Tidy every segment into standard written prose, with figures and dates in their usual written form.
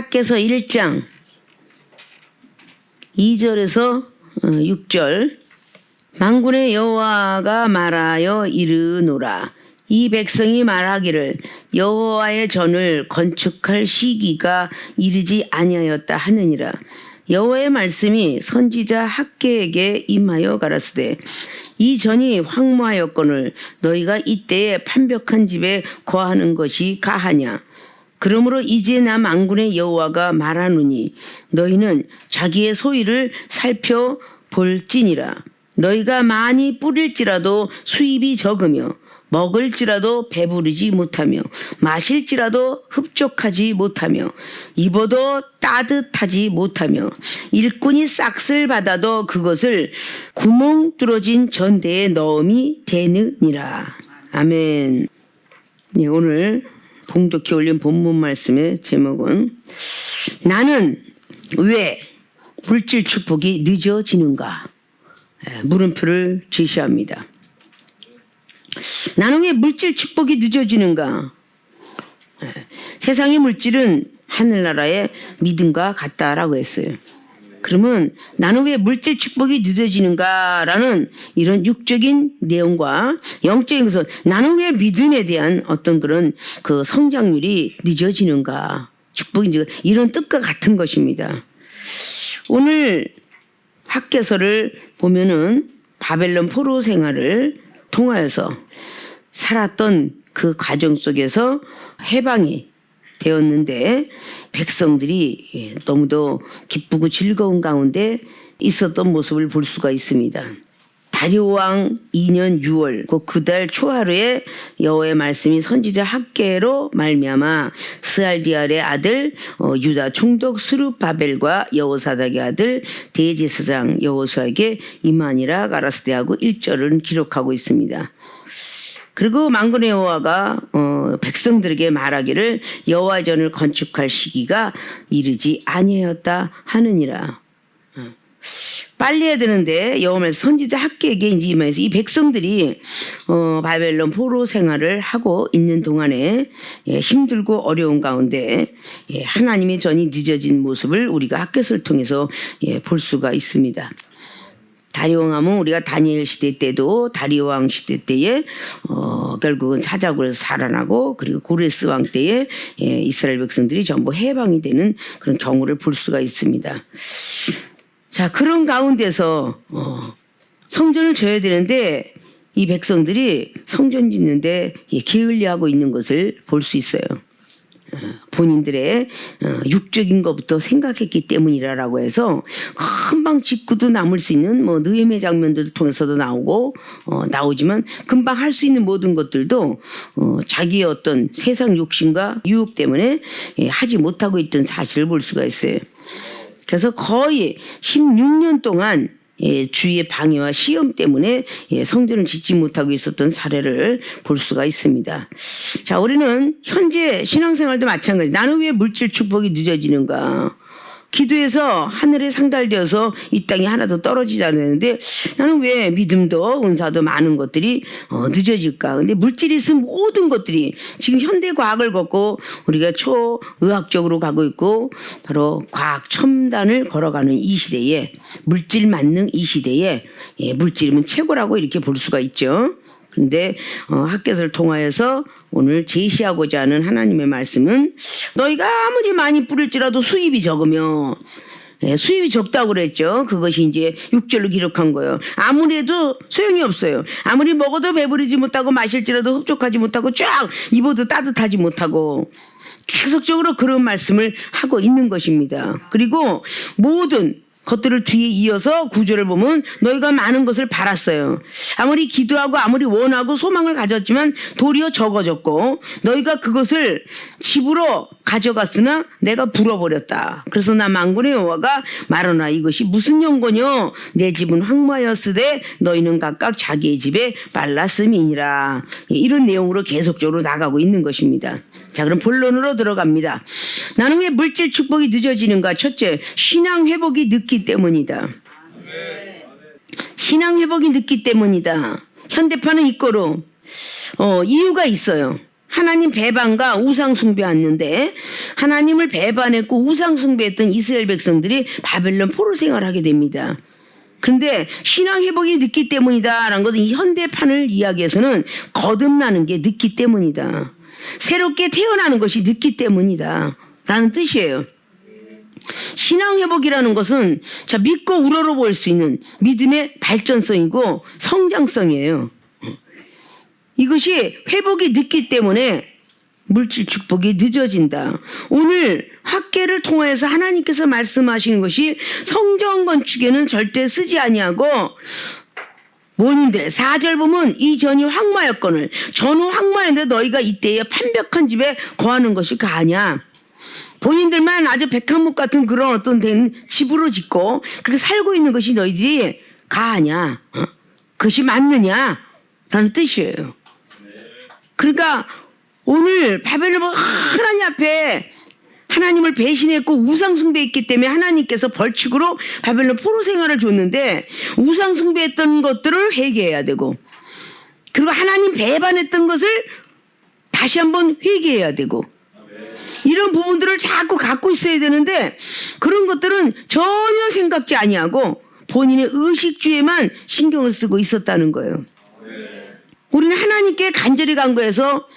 학개서 1장 2절에서 6절. 만군의 여호와가 말하여 이르노라. 이 백성이 말하기를 여호와의 전을 건축할 시기가 이르지 아니하였다 하느니라. 여호와의 말씀이 선지자 학개에게 임하여 가라사대 이 전이 황무하였거늘 너희가 이때에 판벽한 집에 거하는 것이 가하냐. 그러므로 이제 나 만군의 여호와가 말하노니 너희는 자기의 소유를 살펴볼지니라. 너희가 많이 뿌릴지라도 수입이 적으며 먹을지라도 배부르지 못하며 마실지라도 흡족하지 못하며 입어도 따뜻하지 못하며 일꾼이 싹쓸 받아도 그것을 구멍 뚫어진 전대에 넣음이 되느니라. 아멘. 네, 오늘 봉독해 올린 본문 말씀의 제목은 나는 왜 물질 축복이 늦어지는가? 물음표를 제시합니다. 나는 왜 물질 축복이 늦어지는가? 세상의 물질은 하늘나라의 믿음과 같다라고 했어요. 그러면 나는 왜 물질 축복이 늦어지는가라는 이런 육적인 내용과 영적인 것은 나는 왜 믿음에 대한 어떤 그런 그 성장률이 늦어지는가? 축복이 이런 뜻과 같은 것입니다. 오늘 학개서를 보면은 바벨론 포로 생활을 통하여서 살았던 그 과정 속에서 해방이 되었는데 백성들이 너무도 기쁘고 즐거운 가운데 있었던 모습을 볼 수가 있습니다. 다리오 왕 2년 6월 그 달 초하루에 여호와의 말씀이 선지자 학개로 말미암아 스알디알의 아들 유다 총독 스룹바벨과 여호사닥의 아들 대제사장 여호수아에게 임하니라 가라사대하고 1절을 기록하고 있습니다. 그리고 만군의 여호와가 백성들에게 말하기를 여호와의 전을 건축할 시기가 이르지 아니하였다 하느니라. 빨리 해야 되는데 여호와의 선지자 학개에게 이제 임하여서 이 백성들이 바벨론 포로 생활을 하고 있는 동안에 힘들고 어려운 가운데 하나님의 전이 늦어진 모습을 우리가 학개서를 통해서 볼 수가 있습니다. 다리오 왕하면 우리가 다니엘 시대 때도 다리오 왕 시대 때에 결국은 사자굴에서 살아나고 그리고 고레스 왕 때에 이스라엘 백성들이 전부 해방이 되는 그런 경우를 볼 수가 있습니다. 자, 그런 가운데서 성전을 져야 되는데 이 백성들이 성전 짓는데 게을리하고 있는 것을 볼 수 있어요. 본인들의 육적인 것부터 생각했기 때문이라고 해서 금방 짓고도 남을 수 있는 느헤미야 장면들을 통해서도 나오지만 금방 할 수 있는 모든 것들도 자기의 어떤 세상 욕심과 유혹 때문에 하지 못하고 있던 사실을 볼 수가 있어요. 그래서 거의 16년 동안 주위의 방해와 시험 때문에 성전을 짓지 못하고 있었던 사례를 볼 수가 있습니다. 자, 우리는 현재 신앙생활도 마찬가지. 나는 왜 물질 축복이 늦어지는가? 기도해서 하늘에 상달되어서 이 땅이 하나도 떨어지지 않았는데 나는 왜 믿음도 은사도 많은 것들이 늦어질까? 근데 물질이 있으면 모든 것들이 지금 현대 과학을 걷고 우리가 초의학적으로 가고 있고 바로 과학 첨단을 걸어가는 이 시대에 물질 만능 이 시대에 물질이면 최고라고 이렇게 볼 수가 있죠. 그런데 학개서를 통하여서 오늘 제시하고자 하는 하나님의 말씀은 너희가 아무리 많이 뿌릴지라도 수입이 적으며 수입이 적다고 그랬죠. 그것이 이제 6절로 기록한 거예요. 아무래도 소용이 없어요. 아무리 먹어도 배부르지 못하고 마실지라도 흡족하지 못하고 쫙 입어도 따뜻하지 못하고 계속적으로 그런 말씀을 하고 있는 것입니다. 그리고 모든 것들을 뒤에 이어서 구절을 보면 너희가 많은 것을 바랐어요. 아무리 기도하고 아무리 원하고 소망을 가졌지만 도리어 적어졌고 너희가 그것을 집으로 가져갔으나 내가 불어버렸다. 그래서 나 만군의 여호와가 말하노라 이것이 무슨 연고뇨? 내 집은 황무하였으되 너희는 각각 자기의 집에 빨랐음이니라. 이런 내용으로 계속적으로 나가고 있는 것입니다. 자, 그럼 본론으로 들어갑니다. 나는 왜 물질 축복이 늦어지는가? 첫째, 신앙 회복이 늦기 때문이다. 신앙 회복이 늦기 때문이다. 현대판은 이거로 이유가 있어요. 하나님 배반과 우상 숭배했는데 하나님을 배반했고 우상 숭배했던 이스라엘 백성들이 바벨론 포로 생활하게 됩니다. 그런데 신앙 회복이 늦기 때문이다라는 것은 이 현대판을 이야기해서는 거듭나는 게 늦기 때문이다. 새롭게 태어나는 것이 늦기 때문이다 라는 뜻이에요. 신앙 회복이라는 것은 믿고 우러러볼 수 있는 믿음의 발전성이고 성장성이에요. 이것이 회복이 늦기 때문에 물질 축복이 늦어진다. 오늘 학계를 통해서 하나님께서 말씀하시는 것이 성전 건축에는 절대 쓰지 아니하고 모님들 4절 보면 이전이 황마였거늘 전후 황마였는데 너희가 이때에 판벽한 집에 거하는 것이 가하냐. 본인들만 아주 백합목 같은 그런 어떤 된 집으로 짓고 그렇게 살고 있는 것이 너희들이 가하냐. 그것이 맞느냐 라는 뜻이에요. 그러니까 오늘 바벨론 하나님 앞에 하나님을 배신했고 우상 숭배했기 때문에 하나님께서 벌칙으로 바벨론 포로 생활을 줬는데 우상 숭배했던 것들을 회개해야 되고 그리고 하나님 배반했던 것을 다시 한번 회개해야 되고 이런 부분들을 자꾸 갖고 있어야 되는데 그런 것들은 전혀 생각지 아니하고 본인의 의식주에만 신경을 쓰고 있었다는 거예요. 우리는 하나님께 간절히 간구해서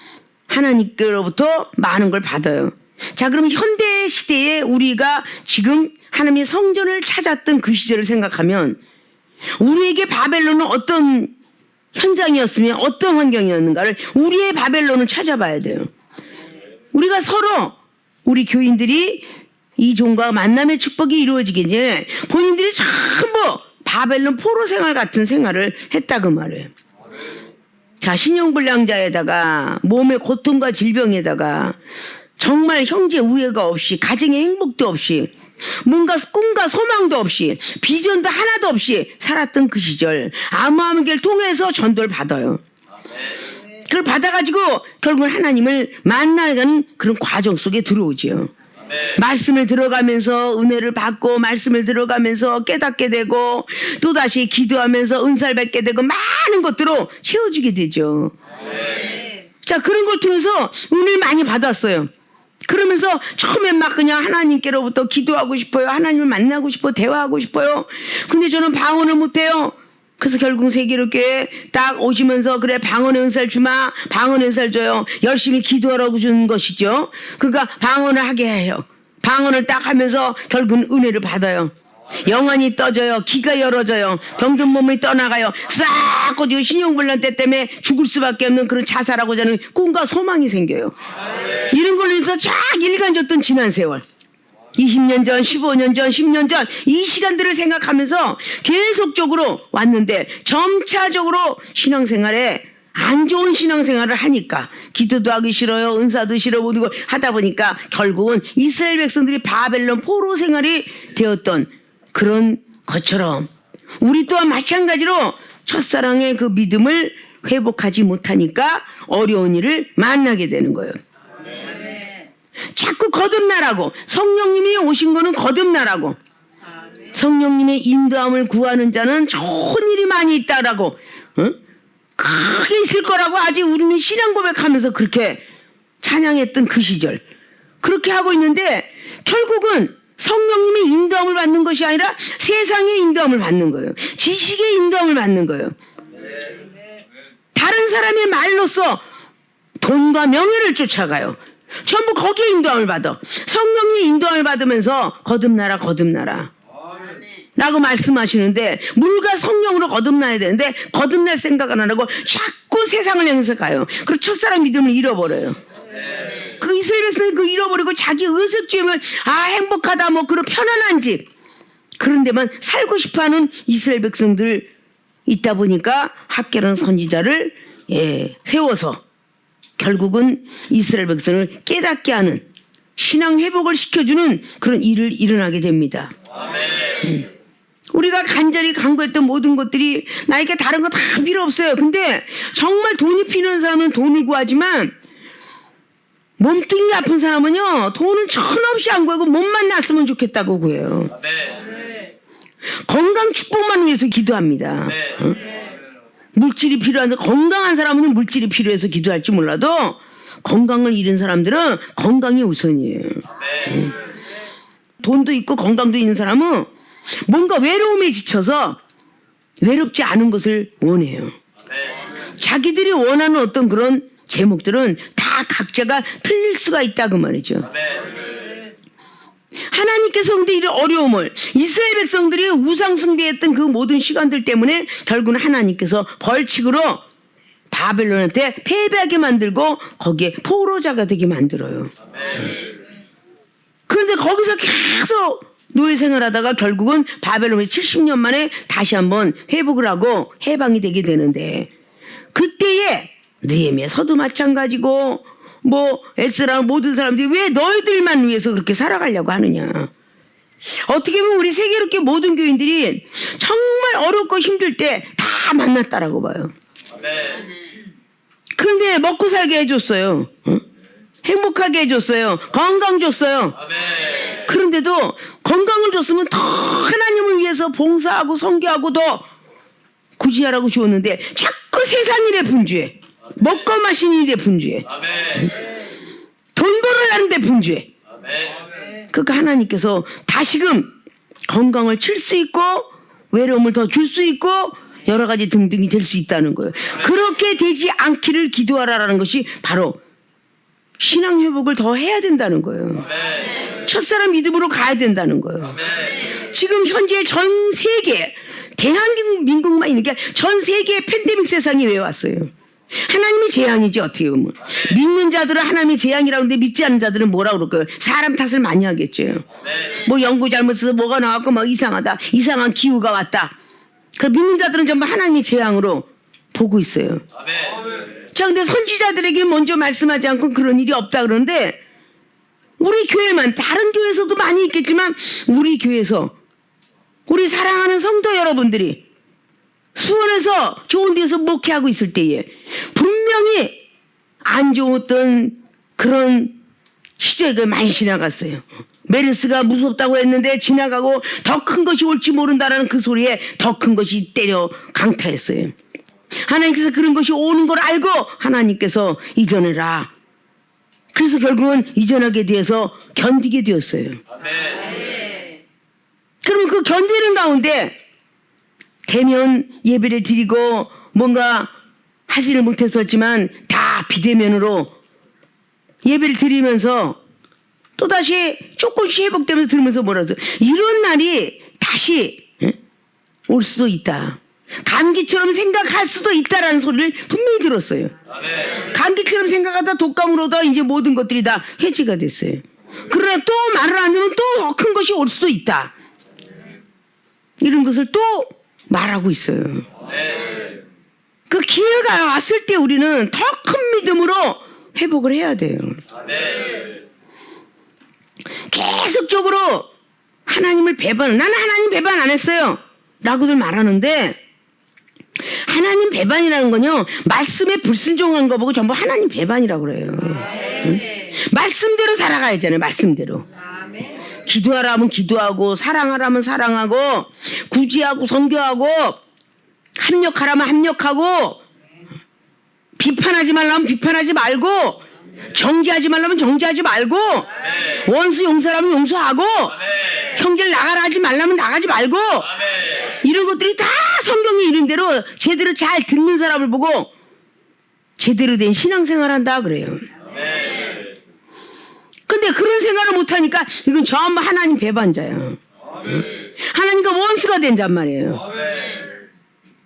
하나님께로부터 많은 걸 받아요. 자, 그럼 현대 시대에 우리가 지금 하나님의 성전을 찾았던 그 시절을 생각하면 우리에게 바벨론은 어떤 현장이었으면 어떤 환경이었는가를 우리의 바벨론을 찾아봐야 돼요. 우리가 서로 우리 교인들이 이 종과 만남의 축복이 이루어지기 전에 본인들이 전부 바벨론 포로 생활 같은 생활을 했다 그 말이에요. 자, 신용불량자에다가 몸의 고통과 질병에다가 정말 형제 우애가 없이 가정의 행복도 없이 뭔가 꿈과 소망도 없이 비전도 하나도 없이 살았던 그 시절 아무하무길 통해서 전도를 받아요. 그걸 받아가지고 결국 하나님을 만나가는 그런 과정 속에 들어오지요. 말씀을 들어가면서 은혜를 받고 말씀을 들어가면서 깨닫게 되고 또다시 기도하면서 은사를 받게 되고 많은 것들로 채워지게 되죠. 자, 그런 걸 통해서 은혜를 많이 받았어요. 그러면서 처음엔 막 그냥 하나님께로부터 기도하고 싶어요. 하나님을 만나고 싶어요. 대화하고 싶어요. 근데 저는 방언을 못해요. 그래서 결국 세계로교회 딱 오시면서 그래 방언의 은사를 주마. 방언의 은사를 줘요. 열심히 기도하라고 주는 것이죠. 그러니까 방언을 하게 해요. 방언을 딱 하면서 결국은 은혜를 받아요. 영안이 떠져요. 귀가 열어져요. 병든 몸이 떠나가요. 싹 꺼지고 신용불량 때문에 죽을 수밖에 없는 그런 자살하고자 하는 꿈과 소망이 생겨요. 이런 걸로 해서 쫙 일간졌던 지난 세월 20년 전, 15년 전, 10년 전 이 시간들을 생각하면서 계속적으로 왔는데 점차적으로 신앙생활에 안 좋은 신앙생활을 하니까 기도도 하기 싫어요. 은사도 싫어 모든 걸 하다 보니까 결국은 이스라엘 백성들이 바벨론 포로 생활이 되었던 그런 것처럼 우리 또한 마찬가지로 첫사랑의 그 믿음을 회복하지 못하니까 어려운 일을 만나게 되는 거예요. 자꾸 거듭나라고 성령님이 오신 거는 거듭나라고 성령님의 인도함을 구하는 자는 좋은 일이 많이 있다라고 크게 있을 거라고 아직 우리는 신앙 고백하면서 그렇게 찬양했던 그 시절 그렇게 하고 있는데 결국은 성령님의 인도함을 받는 것이 아니라 세상의 인도함을 받는 거예요. 지식의 인도함을 받는 거예요. 다른 사람의 말로써 돈과 명예를 쫓아가요. 전부 거기에 인도함을 받아. 성령님의 인도함을 받으면서 거듭나라 거듭나라 라고 말씀하시는데 물과 성령으로 거듭나야 되는데 거듭날 생각을 안 하고 자꾸 세상을 향해서 가요. 그리고 첫사랑 믿음을 잃어버려요. 그 이스라엘 백성이 그 잃어버리고 자기 의식주의면 행복하다 뭐 그런 편안한 집 그런 데만 살고 싶어하는 이스라엘 백성들 있다 보니까 학개론 선지자를 세워서 결국은 이스라엘 백성을 깨닫게 하는 신앙 회복을 시켜주는 그런 일을 일어나게 됩니다. 우리가 간절히 간구했던 모든 것들이 나에게 다른 거 다 필요 없어요. 근데 정말 돈이 필요한 사람은 돈을 구하지만 몸뚱이 아픈 사람은요 돈은 천없이 안 구하고 몸만 났으면 좋겠다고 구해요. 건강 축복만 위해서 기도합니다. 물질이 필요한 건강한 사람은 물질이 필요해서 기도할지 몰라도 건강을 잃은 사람들은 건강이 우선이에요. 돈도 있고 건강도 있는 사람은 뭔가 외로움에 지쳐서 외롭지 않은 것을 원해요. 자기들이 원하는 어떤 그런 제목들은 다 각자가 틀릴 수가 있다 그 말이죠. 하나님께서 근데 이런 어려움을 이스라엘 백성들이 우상 숭배했던 그 모든 시간들 때문에 결국은 하나님께서 벌칙으로 바벨론한테 패배하게 만들고 거기에 포로자가 되게 만들어요. 그런데 거기서 계속 노예 생활하다가 결국은 바벨론이 70년 만에 다시 한번 회복을 하고 해방이 되게 되는데 그때에 느헤미야서도 마찬가지고 뭐 에스라 모든 사람들이 왜 너희들만 위해서 그렇게 살아가려고 하느냐. 어떻게 보면 우리 세계롭게 모든 교인들이 정말 어렵고 힘들 때 다 만났다라고 봐요. 그런데 먹고 살게 해줬어요. 행복하게 해줬어요. 건강 줬어요. 그런데도 건강을 줬으면 더 하나님을 위해서 봉사하고 선교하고 더 구제하라고 주었는데 자꾸 세상 일에 분주해. 먹고 마시는 일에 분주해. 돈 벌으려는 데 분주해. 그러니까 하나님께서 다시금 건강을 칠 수 있고 외로움을 더 줄 수 있고 여러 가지 등등이 될 수 있다는 거예요. 그렇게 되지 않기를 기도하라라는 것이 바로 신앙 회복을 더 해야 된다는 거예요. 첫사람 믿음으로 가야 된다는 거예요. 지금 현재 전 세계 대한민국만 있는 게 전 세계의 팬데믹 세상이 왜 왔어요? 하나님이 재앙이지 어떻게 보면. 믿는 자들은 하나님이 재앙이라고 하는데 믿지 않는 자들은 뭐라고 그럴까요? 사람 탓을 많이 하겠죠. 뭐 연구 잘못해서 뭐가 나왔고 뭐 이상하다. 이상한 기후가 왔다. 그 믿는 자들은 전부 하나님의 재앙으로 보고 있어요. 자, 근데 선지자들에게 먼저 말씀하지 않고 그런 일이 없다 그러는데 우리 교회만 다른 교회에서도 많이 있겠지만 우리 교회에서 우리 사랑하는 성도 여러분들이 수원에서 좋은 데서 목회하고 있을 때에 분명히 안 좋았던 그런 시절이 많이 지나갔어요. 메르스가 무섭다고 했는데 지나가고 더 큰 것이 올지 모른다라는 그 소리에 더 큰 것이 때려 강타했어요. 하나님께서 그런 것이 오는 걸 알고 하나님께서 이전해라. 그래서 결국은 이전하게 돼서 견디게 되었어요. 그러면 그 견디는 가운데 대면 예배를 드리고 뭔가 하지를 못했었지만 다 비대면으로 예배를 드리면서 또다시 조금씩 회복되면서 들으면서 뭐라서 이런 날이 다시 올 수도 있다. 감기처럼 생각할 수도 있다라는 소리를 분명히 들었어요. 감기처럼 생각하다 독감으로다 이제 모든 것들이 다 해지가 됐어요. 그러나 또 말을 안 들으면 또 더 큰 것이 올 수도 있다. 이런 것을 또 말하고 있어요. 그 기회가 왔을 때 우리는 더 큰 믿음으로 회복을 해야 돼요. 계속적으로 하나님을 배반, 나는 하나님 배반 안 했어요 라고들 말하는데 하나님 배반이라는 건요 말씀에 불순종한 거 보고 전부 하나님 배반이라고 그래요. 응? 말씀대로 살아가야잖아요. 말씀대로. 기도하라 하면 기도하고 사랑하라 하면 사랑하고 구제하고 선교하고 합력하라면 합력하고 비판하지 말라면 비판하지 말고 정죄하지 말라면 정죄하지 말고 원수 용서라면 용서하고 형제를 나가라 하지 말라면 나가지 말고 이런 것들이 다 성경에 이른 대로 제대로 잘 듣는 사람을 보고 제대로 된 신앙생활 한다 그래요. 근데 그런 생활을 못하니까 이건 전부 하나님 배반자야. 하나님과 원수가 된단 말이에요.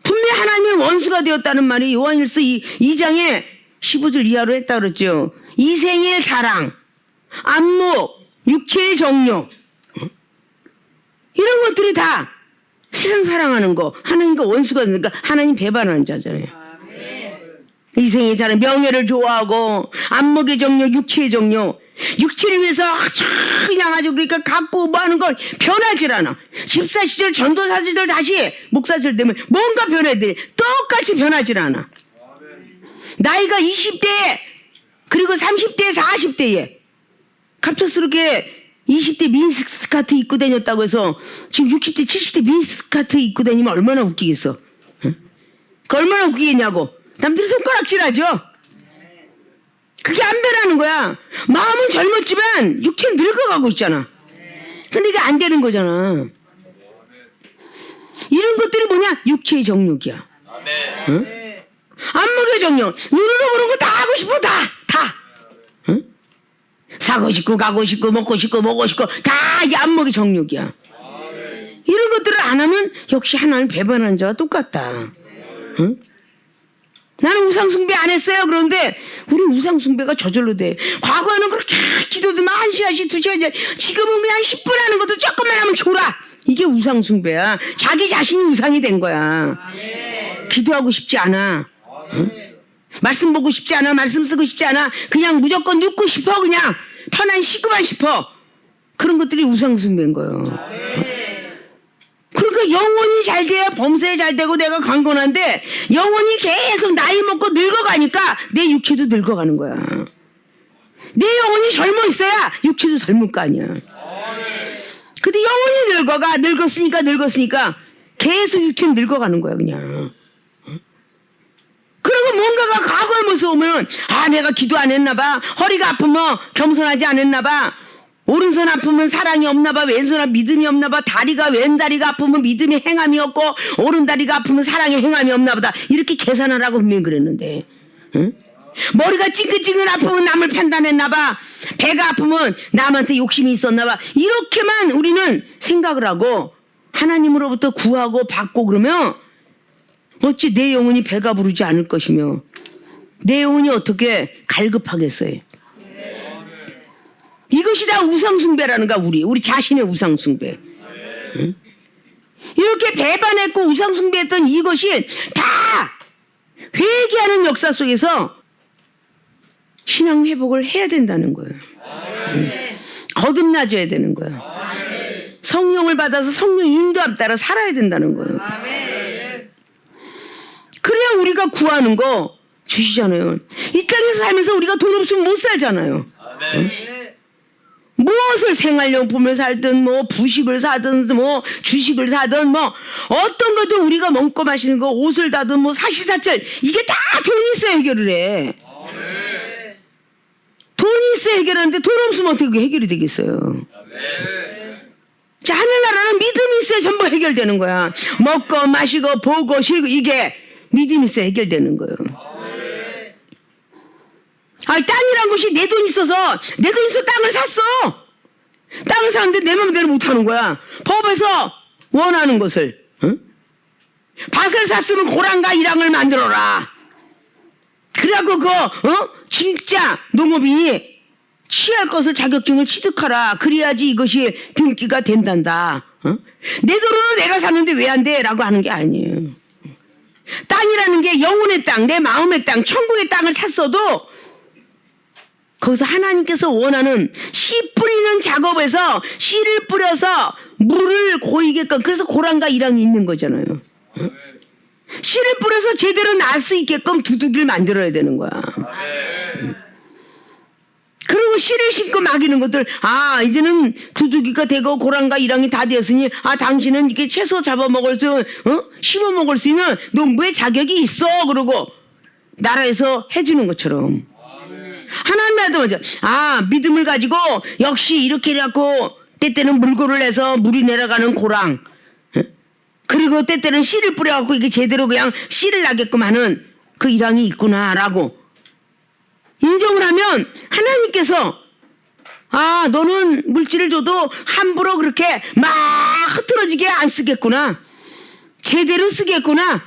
분명히 하나님의 원수가 되었다는 말이 요한일서 2장에 15절 이하로 했다 그랬죠. 이생의 사랑, 안목, 육체의 정욕 이런 것들이 다 세상 사랑하는 거 하나님과 원수가 되니까 하나님 배반하는 자잖아요. 이생의 사랑, 명예를 좋아하고 안목의 정욕, 육체의 정욕 육체를 위해서 그냥 아주 그러니까 갖고 뭐 하는 걸 변하질 않아. 14시절 전도사 시절 다시 목사절 되면 뭔가 변해야 돼. 똑같이 변하질 않아. 나이가 20대에 그리고 30대에 40대에 갑작스럽게 20대 미니스커트 입고 다녔다고 해서 지금 60대 70대 미니스커트 입고 다니면 얼마나 웃기겠어. 응? 그 얼마나 웃기겠냐고. 남들이 손가락질하죠. 그게 안 변하는 거야. 마음은 젊었지만 육체는 늙어가고 있잖아. 근데 이게 안 되는 거잖아. 이런 것들이 뭐냐? 육체의 정욕이야. 응? 안목의 정욕. 눈으로 보는 거 다 하고 싶어. 다. 응? 사고 싶고 가고 싶고 먹고 싶고 먹고 싶고 다 이게 안목의 정욕이야. 이런 것들을 안 하면 역시 하나님 배반한 자와 똑같다. 응? 나는 우상숭배 안 했어요. 그런데 우리 우상숭배가 저절로 돼. 과거에는 그렇게 기도도 1시간씩 2시간씩, 지금은 그냥 10분 하는 것도 조금만 하면 졸아. 이게 우상숭배야. 자기 자신이 우상이 된 거야. 기도하고 싶지 않아. 응? 말씀 보고 싶지 않아. 말씀 쓰고 싶지 않아. 그냥 무조건 눕고 싶어. 그냥 편안히 쉬고만 싶어. 그런 것들이 우상숭배인 거예요. 그러니까 영혼이 잘 돼야 범사에 잘 되고 내가 강건한데, 영혼이 계속 나이 먹고 늙어가니까 내 육체도 늙어가는 거야. 내 영혼이 젊어 있어야 육체도 젊을 거 아니야. 근데 영혼이 늙었으니까 계속 육체는 늙어가는 거야 그냥. 그리고 뭔가가 과거의 모습 오면 내가 기도 안 했나 봐. 허리가 아프면 겸손하지 않았나 봐. 오른손 아프면 사랑이 없나 봐. 왼손 믿음이 없나 봐. 왼다리가 아프면 믿음의 행함이 없고, 오른다리가 아프면 사랑의 행함이 없나 보다. 이렇게 계산하라고 분명히 그랬는데, 응? 머리가 찡긋찡긋 아프면 남을 판단했나 봐. 배가 아프면 남한테 욕심이 있었나 봐. 이렇게만 우리는 생각을 하고 하나님으로부터 구하고 받고 그러면 어찌 내 영혼이 배가 부르지 않을 것이며 내 영혼이 어떻게 갈급하겠어요. 이것이 다 우상숭배라는 거야. 우리 자신의 우상숭배. 응? 이렇게 배반했고 우상숭배했던 이것이 다 회개하는 역사 속에서 신앙 회복을 해야 된다는 거예요. 응? 거듭나줘야 되는 거예요. 성령을 받아서 성령 인도함 따라 살아야 된다는 거예요. 그래야 우리가 구하는 거 주시잖아요. 이 땅에서 살면서 우리가 돈 없으면 못 살잖아요. 응? 무엇을 생활용품을 살든 뭐 부식을 사든 뭐 주식을 사든 뭐 어떤 것도 우리가 먹고 마시는 거 옷을 다든 뭐 사시사철 이게 다 돈이 있어야 해결을 해. 돈이 있어야 해결하는데 돈 없으면 어떻게 해결이 되겠어요. 자, 하늘나라는 믿음이 있어야 전부 해결되는 거야. 먹고 마시고 보고 쉬고 이게 믿음이 있어야 해결되는 거예요. 땅이란 것이 내 돈 있어서 땅을 샀어. 땅을 샀는데 내 맘대로 못하는 거야. 법에서 원하는 것을. 응? 밭을 샀으면 고랑과 이랑을 만들어라. 그래갖고 진짜 농업인이 취할 것을 자격증을 취득하라. 그래야지 이것이 등기가 된단다. 내 돈으로 내가 샀는데 왜 안 돼? 라고 하는 게 아니에요. 땅이라는 게 영혼의 땅, 내 마음의 땅, 천국의 땅을 샀어도 거기서 하나님께서 원하는 씨 뿌리는 작업에서 씨를 뿌려서 물을 고이게끔, 그래서 고랑과 이랑이 있는 거잖아요. 씨를 뿌려서 제대로 날 수 있게끔 두둑이를 만들어야 되는 거야. 그리고 씨를 심고 막이는 것들, 이제는 두둑이가 되고 고랑과 이랑이 다 되었으니 당신은 이렇게 채소 잡아먹을 수, 심어 먹을 수 있는 농부의 자격이 있어. 그러고 나라에서 해주는 것처럼 하나님한테 먼저 믿음을 가지고 역시 이렇게 해갖고 때때는 물고를 내서 물이 내려가는 고랑, 그리고 때때는 씨를 뿌려갖고 이게 제대로 그냥 씨를 나게끔 하는 그 이랑이 있구나라고 인정을 하면 하나님께서 너는 물질을 줘도 함부로 그렇게 막 흐트러지게 안 쓰겠구나, 제대로 쓰겠구나,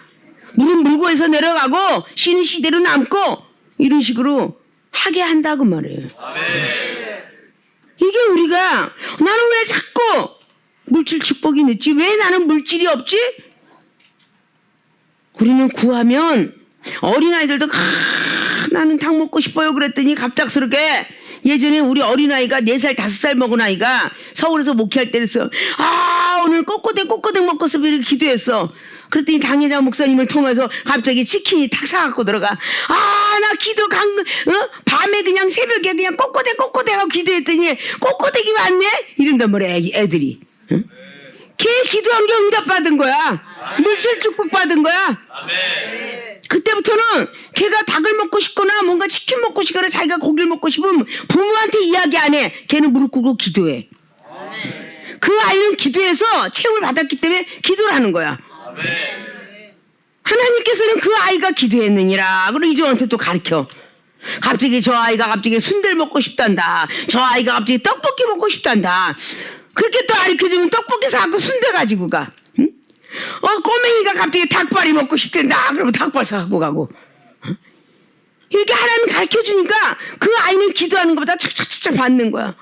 물은 물고에서 내려가고 씨는 씨대로 남고 이런 식으로 하게 한다고 말이에요. 이게 우리가 나는 왜 자꾸 물질 축복이 늦지? 왜 나는 물질이 없지? 우리는 구하면 어린아이들도 나는 닭 먹고 싶어요 그랬더니 갑작스럽게 예전에 우리 어린아이가 4살 5살 먹은 아이가 서울에서 목회할 때랬어. 오늘 꼬꼬댁 먹고 싶어 이렇게 기도했어. 그랬더니 당회장 목사님을 통해서 갑자기 치킨이 탁 사갖고 들어가. 나 기도 밤에 그냥 새벽에 그냥 꼬꼬댁 하고 기도했더니 꼬꼬댁이 왔네? 이런단 말이야 애들이. 응? 걔 기도한 게 응답받은 거야. 물질 축복 받은 거야. 그때부터는 걔가 닭을 먹고 싶거나 뭔가 치킨 먹고 싶거나 자기가 고기를 먹고 싶으면 부모한테 이야기 안 해. 걔는 무릎 꿇고 기도해. 그 아이는 기도해서 체험을 받았기 때문에 기도를 하는 거야. 하나님께서는 그 아이가 기도했느니라. 그리고 이종한테 또 가르쳐. 갑자기 저 아이가 갑자기 순대를 먹고 싶단다. 저 아이가 갑자기 떡볶이 먹고 싶단다. 그렇게 또 가르쳐주면 떡볶이 사갖고 순대 가지고 가. 응? 꼬맹이가 갑자기 닭발이 먹고 싶단다. 그러면 닭발 사갖고 가고. 이렇게 하나님 가르쳐주니까 그 아이는 기도하는 것보다 척척척척 받는 거야.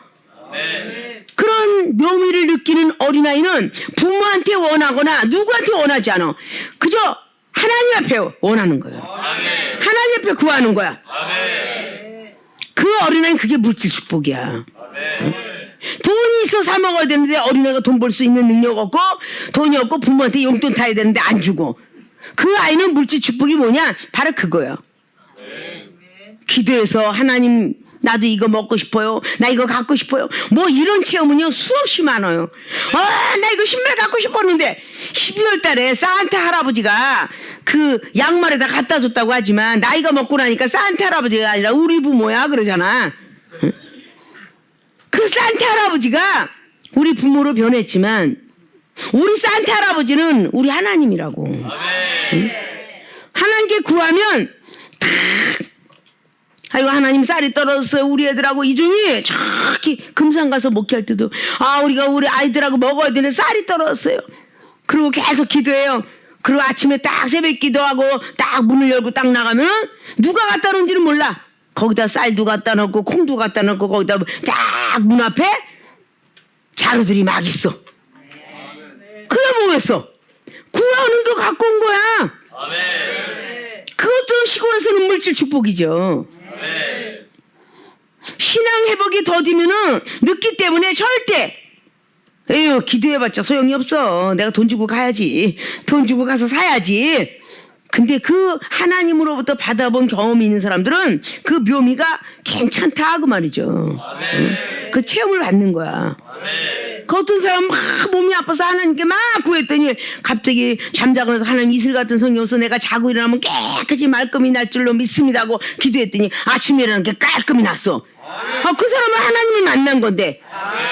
그런 묘미를 느끼는 어린아이는 부모한테 원하거나 누구한테 원하지 않아. 그저 하나님 앞에 원하는 거예요. 하나님 앞에 구하는 거야. 그 어린아이는 그게 물질 축복이야. 돈이 있어 사 먹어야 되는데 어린아이가 돈 벌 수 있는 능력 없고 돈이 없고 부모한테 용돈 타야 되는데 안 주고. 그 아이는 물질 축복이 뭐냐? 바로 그거야. 기도해서 하나님 나도 이거 먹고 싶어요. 나 이거 갖고 싶어요. 뭐 이런 체험은요 수없이 많아요. 나 이거 신발 갖고 싶었는데 12월 달에 산타 할아버지가 그 양말에다 갖다 줬다고 하지만 나이가 먹고 나니까 산타 할아버지가 아니라 우리 부모야 그러잖아. 그 산타 할아버지가 우리 부모로 변했지만 우리 산타 할아버지는 우리 하나님이라고. 하나님께 구하면 다 아이고 하나님 쌀이 떨어졌어요 우리 애들하고 이중이 저기 금산 가서 목회할 때도 우리가 우리 아이들하고 먹어야 되는데 쌀이 떨어졌어요. 그리고 계속 기도해요. 그리고 아침에 딱 새벽 기도하고 딱 문을 열고 딱 나가면 누가 갖다 놓은지는 몰라. 거기다 쌀도 갖다 놓고 콩도 갖다 놓고 거기다 딱 문 앞에 자루들이 막 있어. 그게 뭐겠어? 구하는 거 갖고 온 거야. 그것도 시골에서는 물질 축복이죠. 신앙 회복이 더디면은 늦기 때문에 절대 에휴 기도해봤자 소용이 없어. 내가 돈 주고 가야지. 돈 주고 가서 사야지. 근데 그 하나님으로부터 받아본 경험이 있는 사람들은 그 묘미가 괜찮다 그 말이죠. 그 체험을 받는 거야. 그 어떤 사람 막 몸이 아파서 하나님께 막 구했더니 갑자기 잠자고 나서 하나님 이슬 같은 성경 써 내가 자고 일어나면 깨끗이 말끔히 날 줄로 믿습니다 하고 기도했더니 아침에 일어나는 게 깔끔히 났어. 그 사람은 하나님을 만난 건데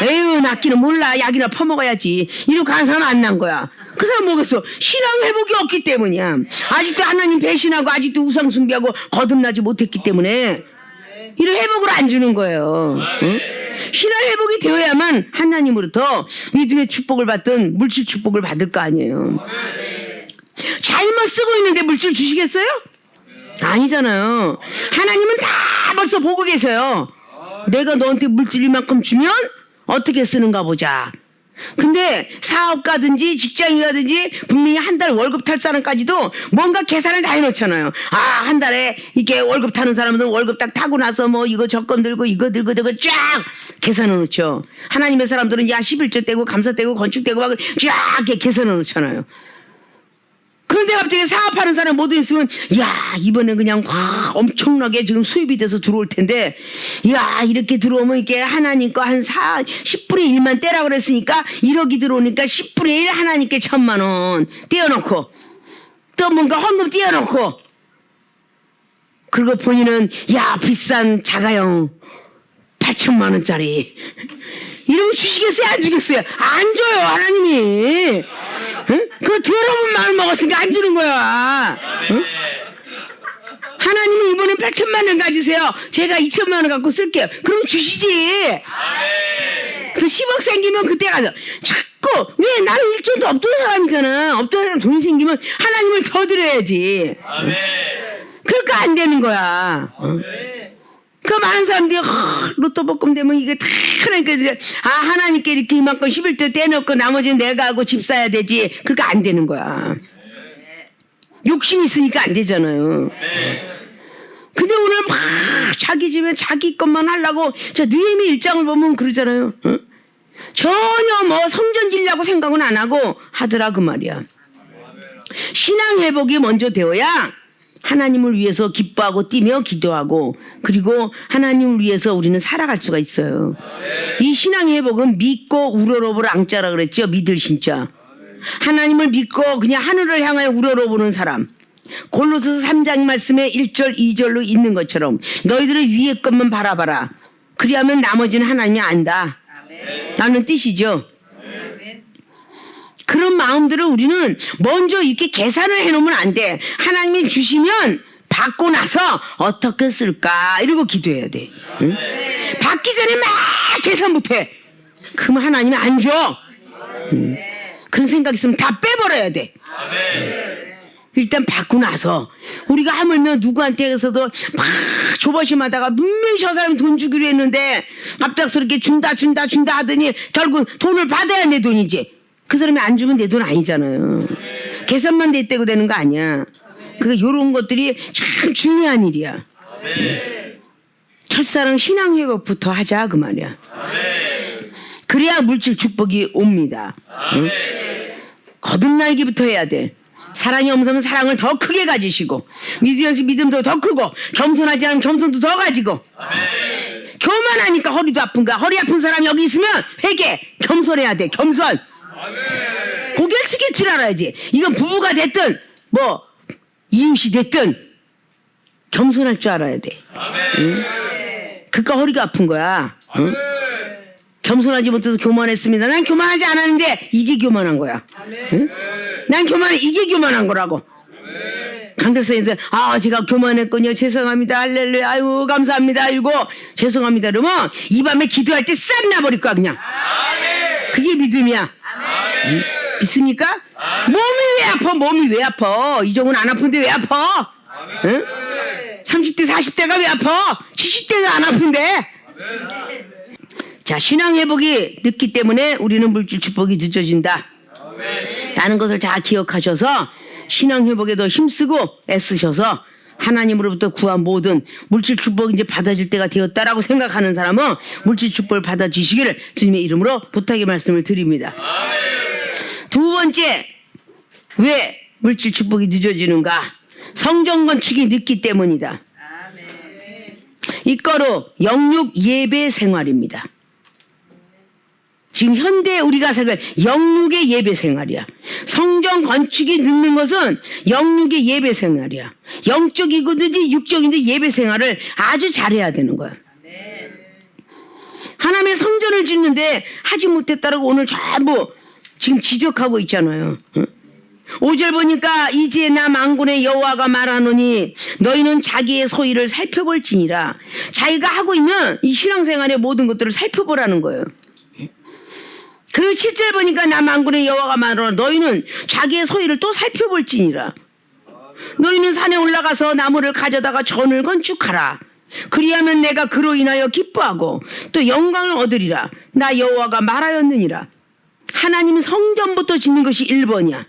에휴 낫기는 몰라 약이나 퍼먹어야지 이러고 간 사람은 안 난 거야. 그 사람 뭐겠어? 신앙 회복이 없기 때문이야. 아직도 하나님 배신하고 아직도 우상 숭배하고 거듭나지 못했기 때문에 이런 회복을 안 주는 거예요. 응? 신앙 회복이 되어야만 하나님으로부터 믿음의 축복을 받든 물질 축복을 받을 거 아니에요. 잘못 쓰고 있는데 물질 주시겠어요? 아니잖아요. 하나님은 다 벌써 보고 계셔요. 내가 너한테 물질 이만큼 주면 어떻게 쓰는가 보자. 근데 사업가든지 직장이라든지 분명히 한 달 월급 탈 사람까지도 뭔가 계산을 다 해놓잖아요. 한 달에 이렇게 월급 타는 사람은 월급 딱 타고 나서 뭐 이거 적금 들고 이거 들고 쫙 계산해 놓죠. 하나님의 사람들은 11조 떼고 감사 떼고 건축 떼고 막 쫙 계산해 놓잖아요. 그런데 갑자기 사업하는 사람 모두 있으면 이번엔 그냥 확 엄청나게 지금 수입이 돼서 들어올 텐데 이렇게 들어오면 이게 하나님 거 한 10분의 1만 떼라 그랬으니까 1억이 들어오니까 10분의 1 하나님께 1,000만 원 떼어놓고 또 뭔가 헌금 떼어놓고 그리고 본인은 비싼 자가용 8,000만 원짜리 이러면 주시겠어요 안 주겠어요? 안 줘요 하나님이. 응? 그 더러운 마음 먹었으니까 안 주는 거야. 응? 하나님은 이번엔 8,000만 원 가지세요. 제가 2,000만 원 갖고 쓸게요. 그럼 주시지. 그 10억 생기면 그때 가서 자꾸 왜 나는 1조도 없던 사람이잖아. 없던 사람 돈이 생기면 하나님을 더 드려야지. 그러니까 안 되는 거야. 그 많은 사람들이 로또 복금 되면 이게 다 그러니까 하나님께 이렇게 이만큼 11조 떼놓고 나머지는 내가 하고 집 사야 되지. 그러니까 안 되는 거야. 욕심이 있으니까 안 되잖아요. 근데 오늘 막 자기 집에 자기 것만 하려고 느헤미야 1장을 보면 그러잖아요. 전혀 뭐 성전 지려고 생각은 안 하고 하더라 그 말이야. 신앙 회복이 먼저 되어야 하나님을 위해서 기뻐하고 뛰며 기도하고 그리고 하나님을 위해서 우리는 살아갈 수가 있어요. 이 신앙 회복은 믿고 우러러보를 앙자라 그랬죠. 믿을 신자. 하나님을 믿고 그냥 하늘을 향하여 우러러보는 사람. 골로새서 3장 말씀에 1절 2절로 있는 것처럼 너희들은 위의 것만 바라봐라. 그리하면 나머지는 하나님이 안다. 라는 뜻이죠. 그런 마음들을 우리는 먼저 이렇게 계산을 해놓으면 안 돼. 하나님이 주시면 받고 나서 어떻게 쓸까 이러고 기도해야 돼. 응? 받기 전에 막 계산부터 해. 그러면 하나님이 안 줘. 그런 생각 있으면 다 빼버려야 돼. 일단 받고 나서 우리가 하물며 누구한테서도 막 조바심하다가 분명히 저 사람이 돈 주기로 했는데 갑작스럽게 준다 하더니 결국 돈을 받아야 내 돈이지. 그 사람이 안 주면 내 돈 아니잖아요. 계산만 됐다고 되는 거 아니야. 그러니까 이런 것들이 참 중요한 일이야. 첫사랑 신앙회복부터 하자 그 말이야. 그래야 물질 축복이 옵니다. 응? 거듭날기부터 해야 돼. 사랑이 없으면 사랑을 더 크게 가지시고 믿음도 더 크고 겸손하지 않으면 겸손도 더 가지고 교만하니까 허리도 아픈가. 허리 아픈 사람 여기 있으면 회개 겸손해야 돼. 겸손. 고개를 숙일 줄 알아야지. 이건 부부가 됐든 뭐 이웃이 됐든 겸손할 줄 알아야 돼. 응? 그러니까 허리가 아픈 거야. 응? 겸손하지 못해서 교만했습니다. 난 교만하지 않았는데 이게 교만한 거야. 응? 난 이게 교만한 거라고. 강대성에서 제가 교만했군요. 죄송합니다. 할렐루야. 아유 감사합니다. 이러고 죄송합니다. 그러면 이 밤에 기도할 때 싹 나버릴 거야 그냥. 그게 믿음이야. 응? 믿습니까? 몸이 왜 아파? 이 정도는 안 아픈데 왜 아파? 응? 30대 40대가 왜 아파? 70대가 안 아픈데. 자, 신앙 회복이 늦기 때문에 우리는 물질 축복이 늦어진다 라는 것을 잘 기억하셔서 신앙 회복에 더 힘쓰고 애쓰셔서 하나님으로부터 구한 모든 물질 축복 이제 받아줄 때가 되었다라고 생각하는 사람은 물질 축복을 받아주시기를 주님의 이름으로 부탁의 말씀을 드립니다. 두 번째, 왜 물질 축복이 늦어지는가? 성전 건축이 늦기 때문이다. 이거로 영육 예배 생활입니다. 지금 현대 우리가 살고 영육의 예배 생활이야. 성전 건축이 늦는 것은 영육의 예배 생활이야. 영적이든지 육적이든지 예배 생활을 아주 잘해야 되는 거야. 하나님의 성전을 짓는데 하지 못했다라고 오늘 전부 지금 지적하고 있잖아요. 5절 보니까 이제 나 만군의 여호와가 말하노니 너희는 자기의 소유를 살펴볼지니라. 자기가 하고 있는 이 신앙생활의 모든 것들을 살펴보라는 거예요. 그 7절 보니까 나 만군의 여호와가 말하노니 너희는 자기의 소유를 또 살펴볼지니라. 너희는 산에 올라가서 나무를 가져다가 전을 건축하라. 그리하면 내가 그로 인하여 기뻐하고 또 영광을 얻으리라. 나 여호와가 말하였느니라. 하나님은 성전부터 짓는 것이 1번이야.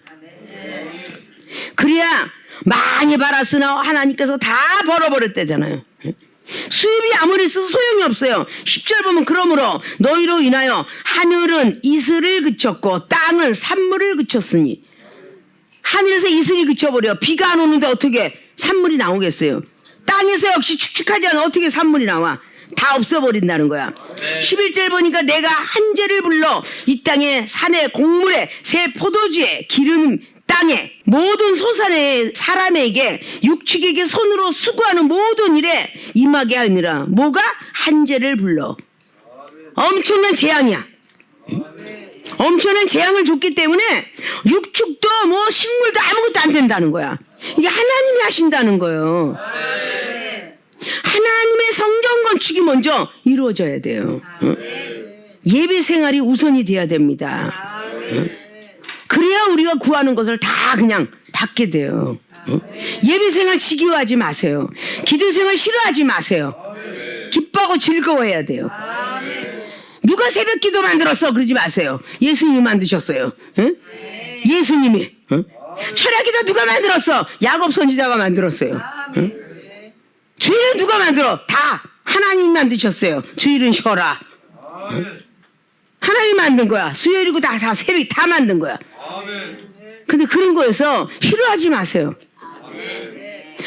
그래야 많이 벌었으나 하나님께서 다 벌어버렸대잖아요. 수입이 아무리 있어도 소용이 없어요. 10절 보면 그러므로 너희로 인하여 하늘은 이슬을 그쳤고 땅은 산물을 그쳤으니. 하늘에서 이슬이 그쳐버려. 비가 안 오는데 어떻게 산물이 나오겠어요. 땅에서 역시 축축하지 않아 어떻게 산물이 나와. 다 없어버린다는 거야. 11절 보니까 내가 한재를 불러 이 땅에 산에 곡물에 새 포도주에 기름 땅에 모든 소산의 사람에게 육축에게 손으로 수고하는 모든 일에 임하게 하느라. 뭐가? 한재를 불러. 엄청난 재앙이야. 엄청난 재앙을 줬기 때문에 육축도 뭐 식물도 아무것도 안 된다는 거야. 이게 하나님이 하신다는 거예요. 하나님의 성전 건축이 먼저 이루어져야 돼요. 예배 생활이 우선이 돼야 됩니다. 그래야 우리가 구하는 것을 다 그냥 받게 돼요. 예배 생활 지겨워하지 마세요. 기도 생활 싫어하지 마세요. 기뻐하고 즐거워해야 돼요. 누가 새벽 기도 만들었어? 그러지 마세요. 예수님이 만드셨어요. 예수님이. 철야 기도 누가 만들었어? 야곱 선지자가 만들었어요. 주일은 누가 만들어? 다 하나님이 만드셨어요. 주일은 쉬어라. 하나님이 만든 거야. 수요일이고 다 새벽 다 만든 거야. 근데 그런 거에서 싫어하지 마세요.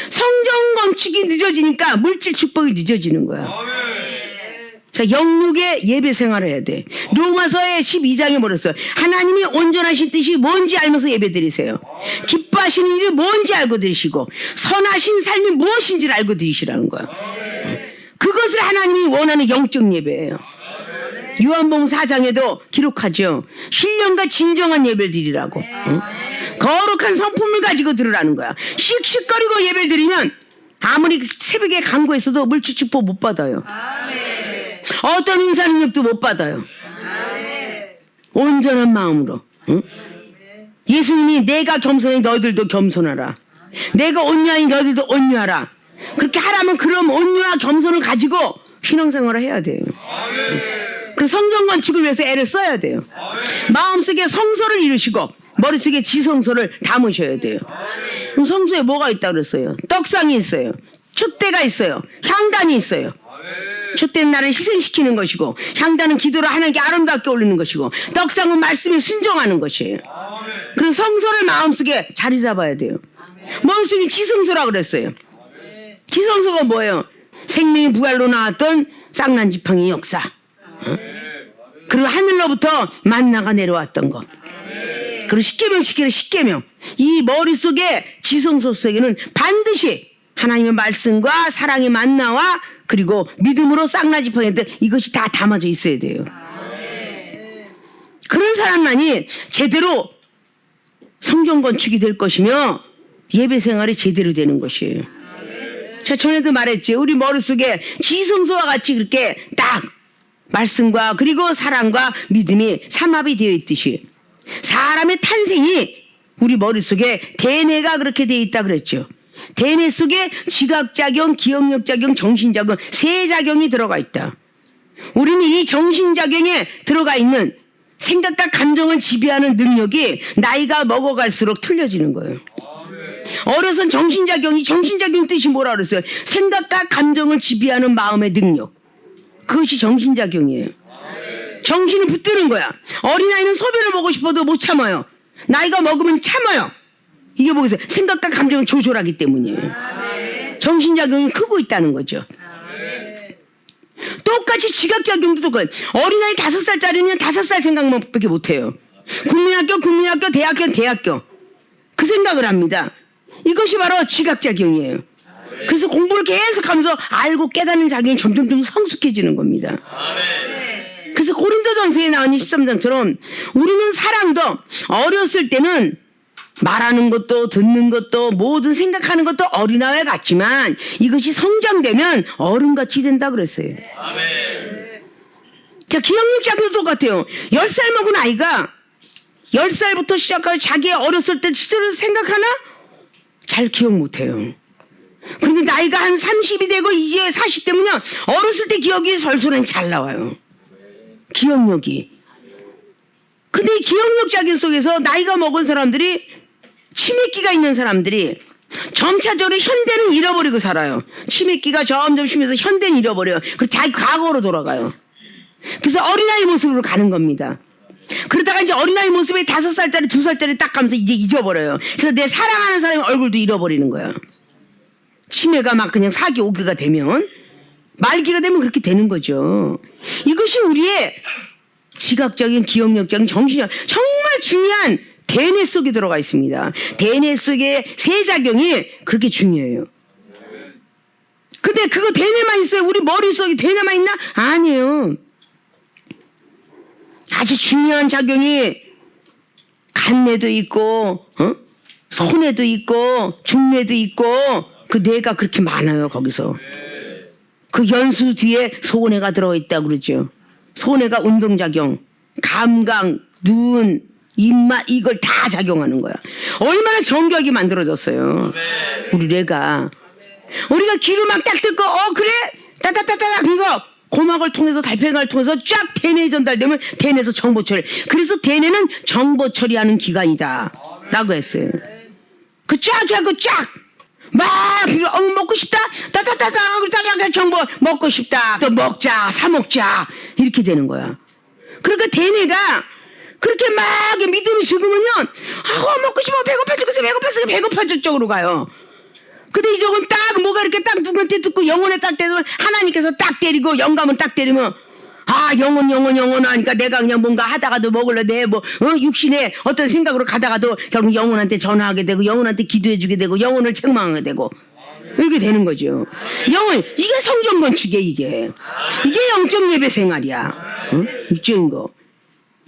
성전 건축이 늦어지니까 물질 축복이 늦어지는 거야. 자, 영육의 예배 생활을 해야 돼. 로마서의 12장에 뭐랬어요? 하나님이 온전하신 뜻이 뭔지 알면서 예배 드리세요. 기뻐하시는 일이 뭔지 알고 드리시고 선하신 삶이 무엇인지를 알고 드리시라는 거야. 그것을 하나님이 원하는 영적 예배예요. 요한복음 4장에도 기록하죠. 신령과 진정한 예배를 드리라고. 거룩한 성품을 가지고 들으라는 거야. 씩씩거리고 예배를 드리면 아무리 새벽에 간구했어도 물질축복 못 받아요. 어떤 인사 능력도 못 받아요. 온전한 마음으로. 응? 예수님이 내가 겸손해 너희들도 겸손하라. 내가 온유하니 너희들도 온유하라. 그렇게 하라면 그럼 온유와 겸손을 가지고 신앙생활을 해야 돼요. 그 성전 건축을 위해서 애를 써야 돼요. 마음속에 성소를 이루시고 머릿속에 지성소를 담으셔야 돼요. 그럼 성소에 뭐가 있다 그랬어요? 떡상이 있어요. 촛대가 있어요. 향단이 있어요. 촛대는 나를 희생시키는 것이고 향단은 기도를 하나님께 아름답게 올리는 것이고 떡상은 말씀에 순종하는 것이에요. 그래서 성소를 마음속에 자리 잡아야 돼요. 머릿속에 지성소라고 그랬어요. 지성소가 뭐예요? 생명의 부활로 나왔던 쌍난지팡이 역사. 그리고 하늘로부터 만나가 내려왔던 것. 그리고 십계명 지키는 십계명. 이 머릿속에 지성소 속에는 반드시 하나님의 말씀과 사랑의 만나와 그리고 믿음으로 쌍나지팡이들 이것이 다 담아져 있어야 돼요. 그런 사람만이 제대로 성전 건축이 될 것이며 예배 생활이 제대로 되는 것이에요. 제가 전에도 말했지. 우리 머릿속에 지성소와 같이 그렇게 딱 말씀과 그리고 사랑과 믿음이 삼합이 되어 있듯이 사람의 탄생이 우리 머릿속에 대뇌가 그렇게 되어 있다 그랬죠. 대뇌 속에 지각작용, 기억력작용, 정신작용 세 작용이 들어가 있다. 우리는 이 정신작용에 들어가 있는 생각과 감정을 지배하는 능력이 나이가 먹어갈수록 틀려지는 거예요. 어려서는 정신작용 뜻이 뭐라 그랬어요? 생각과 감정을 지배하는 마음의 능력. 그것이 정신작용이에요. 정신이 붙드는 거야. 어린아이는 소변을 보고 싶어도 못 참아요. 나이가 먹으면 참아요. 이게 뭐겠어요? 생각과 감정을 조절하기 때문이에요. 정신작용이 크고 있다는 거죠. 똑같이 지각작용도 똑같아요. 어린아이 5살짜리는 5살 생각밖에 못해요. 국민학교, 대학교 그 생각을 합니다. 이것이 바로 지각작용이에요. 그래서 공부를 계속하면서 알고 깨닫는 작용이 점점 성숙해지는 겁니다. 그래서 고린도전서에 나온 23장처럼 우리는 사랑도 어렸을 때는 말하는 것도 듣는 것도 모든 생각하는 것도 어린아이와 같지만 이것이 성장되면 어른같이 된다 그랬어요. 자, 기억력 작용도 똑같아요. 10살 먹은 아이가 10살부터 시작하여 자기의 어렸을 때 시절을 생각하나? 잘 기억 못해요. 근데 나이가 한 30이 되고 이제 40대면요 어렸을 때 기억이 설설은 잘 나와요. 기억력이. 근데 이 기억력 작용 속에서 나이가 먹은 사람들이 치매기가 있는 사람들이 점차적으로 현대는 잃어버리고 살아요. 치매기가 점점 심해서 현대는 잃어버려요. 그래서 자기 과거로 돌아가요. 그래서 어린아이 모습으로 가는 겁니다. 그러다가 이제 어린아이 모습에 5살짜리 2살짜리 딱 가면서 이제 잊어버려요. 그래서 내 사랑하는 사람의 얼굴도 잃어버리는 거야. 치매가 막 그냥 4기 5기가 되면 말기가 되면 그렇게 되는 거죠. 이것이 우리의 지각적인 기억력적인 정신력 정말 중요한 대뇌 속에 들어가 있습니다. 대뇌 속의 세 작용이 그렇게 중요해요. 근데 그거 대뇌만 있어요? 우리 머릿속에 대뇌만 있나? 아니에요. 아주 중요한 작용이 간뇌도 있고 소뇌도 있고 중뇌도 있고 그 뇌가 그렇게 많아요. 거기서 그 연수 뒤에 소뇌가 들어있다고 그러죠. 소뇌가 운동작용, 감각, 눈, 입맛 이걸 다 작용하는 거야. 얼마나 정교하게 만들어졌어요. 우리 뇌가. 우리가 귀를 막 딱 듣고 그래? 따따따따 그래서 고막을 통해서 달팽이를 통해서 쫙 대뇌에 전달되면 대뇌에서 정보 처리. 그래서 대뇌는 정보 처리하는 기관이다 라고 했어요. 그 쫙 하고 쫙 막 먹고 싶다 따따따따 정보 먹고 싶다 또 먹자 사 먹자 이렇게 되는 거야. 그러니까 대뇌가 그렇게 막 믿음이 적으면요 먹고 싶어 배고파 죽겠어 배고파 쪽으로 가요. 근데 이쪽은 딱 뭐가 이렇게 딱 누구한테 듣고 영혼에 딱 때리면 하나님께서 딱 때리고 영감은 딱 때리면 영혼 하니까 내가 그냥 뭔가 하다가도 먹을래 내 육신의 어떤 생각으로 가다가도 결국 영혼한테 전화하게 되고 영혼한테 기도해주게 되고 영혼을 책망하게 되고 이렇게 되는 거죠. 이게 성전 건축이야. 이게 영적 예배 생활이야. 육적인 거.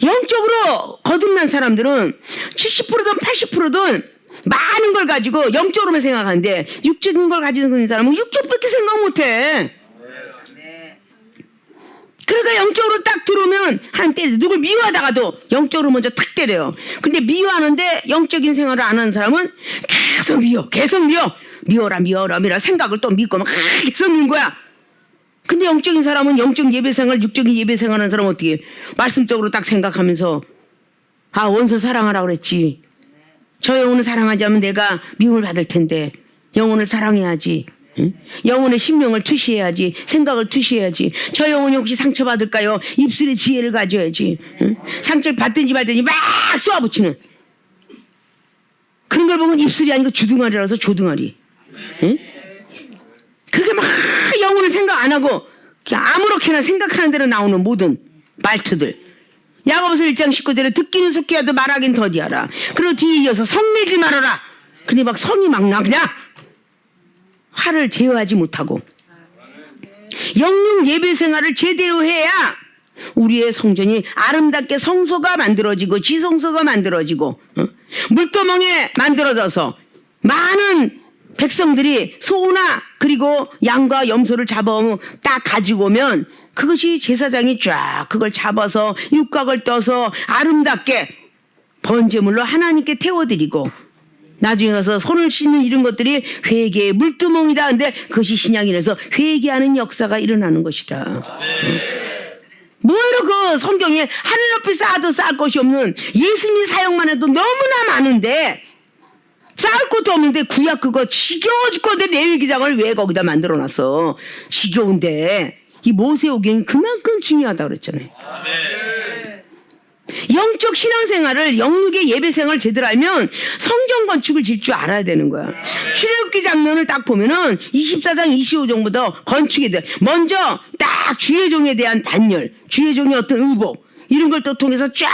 영적으로 거듭난 사람들은 70%든 80%든 많은 걸 가지고 영적으로만 생각하는데 육적인 걸 가지고 있는 사람은 육적밖에 생각 못해. 그러니까 영적으로 딱 들어오면 한 때려. 누굴 미워하다가도 영적으로 먼저 탁 때려요. 근데 미워하는데 영적인 생활을 안 하는 사람은 계속 미워라 생각을 또 믿고 막 계속 미운 거야. 근데 영적인 사람은 영적 예배생활, 육적인 예배생활하는 사람은 어떻게 해? 말씀적으로 딱 생각하면서 원수 사랑하라고 그랬지. 저 영혼을 사랑하지 않으면 내가 미움을 받을 텐데 영혼을 사랑해야지. 응? 영혼의 심령을 투시해야지. 생각을 투시해야지. 저 영혼이 혹시 상처받을까요? 입술에 지혜를 가져야지. 응? 상처를 받든지 말든지 막 쏘아붙이는 그런 걸 보면 입술이 아니고 주둥아리라서 조둥아리. 응? 그렇게 막 영혼을 생각 안 하고 그냥 아무렇게나 생각하는 대로 나오는 모든 말투들. 야고보서 1장 19절에 듣기는 속기하도 말하긴 더디하라. 그리고 뒤에 이어서 성내지 말아라. 근데 막 성이 막 나 그냥 화를 제어하지 못하고 영육 예배 생활을 제대로 해야 우리의 성전이 아름답게 성소가 만들어지고 지성소가 만들어지고 물두멍에 만들어져서 많은 백성들이 소나 그리고 양과 염소를 잡아오면 딱 가지고 오면 그것이 제사장이 쫙 그걸 잡아서 육각을 떠서 아름답게 번제물로 하나님께 태워드리고 나중에 가서 손을 씻는 이런 것들이 회개의 물두멍이다. 근데 그것이 신약이라서 회개하는 역사가 일어나는 것이다. 뭐로 그 성경에 하늘 높이 쌓아도 쌓을 것이 없는 예수님 사역만 해도 너무나 많은데 쌓을 것도 없는데 구약 그거 지겨워 죽건데 레위기장을 왜 거기다 만들어놨어. 지겨운데 이 모세오경이 그만큼 중요하다고 그랬잖아요. 영적 신앙생활을 영육의 예배생활을 제대로 알면 성전 건축을 질 줄 알아야 되는 거야. 출애굽기 장면을 딱 보면은 24장 25장부터 건축에 대한 먼저 딱 주의 종에 대한 반열, 주의 종의 어떤 의복 이런 걸 또 통해서 쫙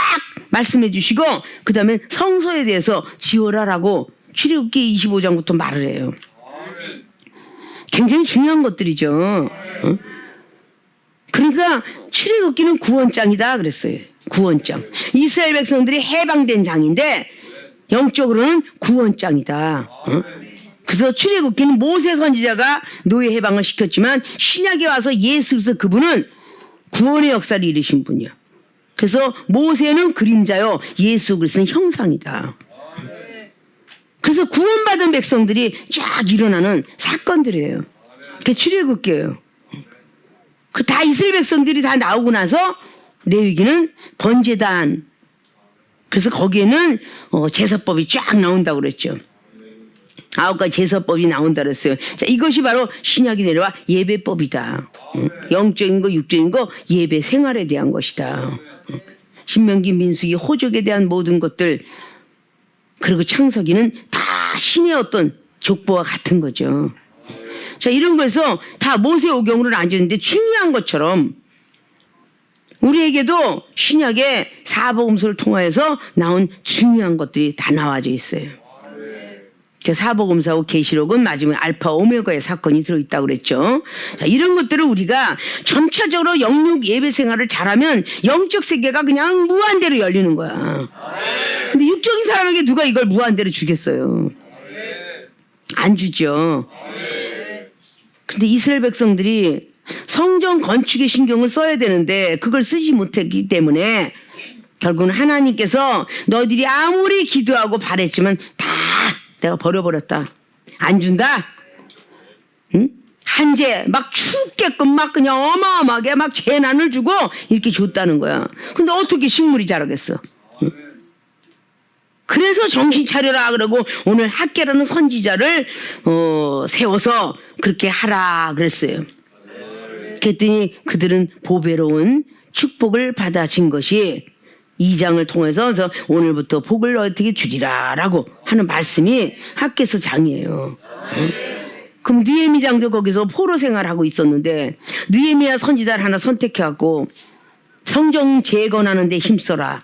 말씀해 주시고 그 다음에 성소에 대해서 지어라라고 출애굽기 25장부터 말을 해요. 굉장히 중요한 것들이죠. 그러니까 출애굽기는 구원장이다 그랬어요. 구원장. 이스라엘 백성들이 해방된 장인데 영적으로는 구원장이다. 그래서 출애굽기는 모세 선지자가 노예 해방을 시켰지만 신약에 와서 예수 그리스도 그분은 구원의 역사를 이루신 분이야. 그래서 모세는 그림자요 예수 그리스도는 형상이다. 그래서 구원받은 백성들이 쫙 일어나는 사건들이에요. 그게 출애굽기예요. 그 다 이스라엘 백성들이 다 나오고 나서 레위기는 번제단. 그래서 거기에는 제사법이 쫙 나온다고 그랬죠. 9가지 제사법이 나온다 그랬어요. 자, 이것이 바로 신약이 내려와 예배법이다. 영적인 거, 육적인 거, 예배 생활에 대한 것이다. 신명기, 민수기, 호적에 대한 모든 것들 그리고 창세기는 다 신의 어떤 족보와 같은 거죠. 자, 이런 거에서 다 모세오경으로 앉았는데 중요한 것처럼 우리에게도 신약의 사복음서를 통하여서 나온 중요한 것들이 다 나와져 있어요. 그 사복음서하고 계시록은 마지막에 알파 오메가의 사건이 들어있다고 그랬죠. 자, 이런 것들을 우리가 전체적으로 영육 예배 생활을 잘하면 영적 세계가 그냥 무한대로 열리는 거야. 근데 육적인 사람에게 누가 이걸 무한대로 주겠어요? 안 주죠. 근데 이스라엘 백성들이 성전 건축에 신경을 써야 되는데 그걸 쓰지 못했기 때문에 결국은 하나님께서 너희들이 아무리 기도하고 바랬지만 다 내가 버려버렸다. 안 준다. 응? 한재 막 죽게끔 막 그냥 어마어마하게 막 재난을 주고 이렇게 줬다는 거야. 근데 어떻게 식물이 자라겠어? 응? 그래서 정신 차려라 그러고 오늘 학계라는 선지자를 세워서 그렇게 하라 그랬어요. 그랬더니 그들은 보배로운 축복을 받아진 것이 2장을 통해서 그래서 오늘부터 복을 어떻게 주리라 라고 하는 말씀이 학계서 장이에요. 그럼 느헤미장도 거기서 포로 생활하고 있었는데 느헤미야 선지자를 하나 선택해갖고 성경 재건하는 데 힘써라.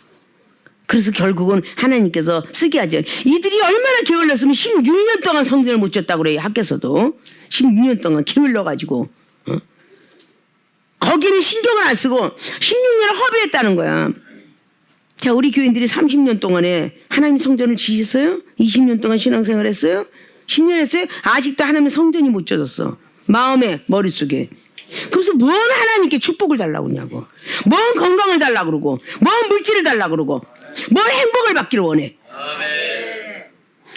그래서 결국은 하나님께서 쓰게 하죠. 이들이 얼마나 게을렀으면 16년 동안 성전을 못 졌다고 그래요. 학교에서도 16년 동안 게을러가지고 거기는 신경을 안 쓰고 16년을 허비했다는 거야. 자, 우리 교인들이 30년 동안에 하나님 성전을 지셨어요? 20년 동안 신앙생활 했어요? 10년 했어요? 아직도 하나님 성전이 못 져졌어. 마음에, 머릿속에. 그래서 뭔 하나님께 축복을 달라고 그러냐고. 뭔 건강을 달라고 그러고, 뭔 물질을 달라고 그러고, 뭔 행복을 받기를 원해.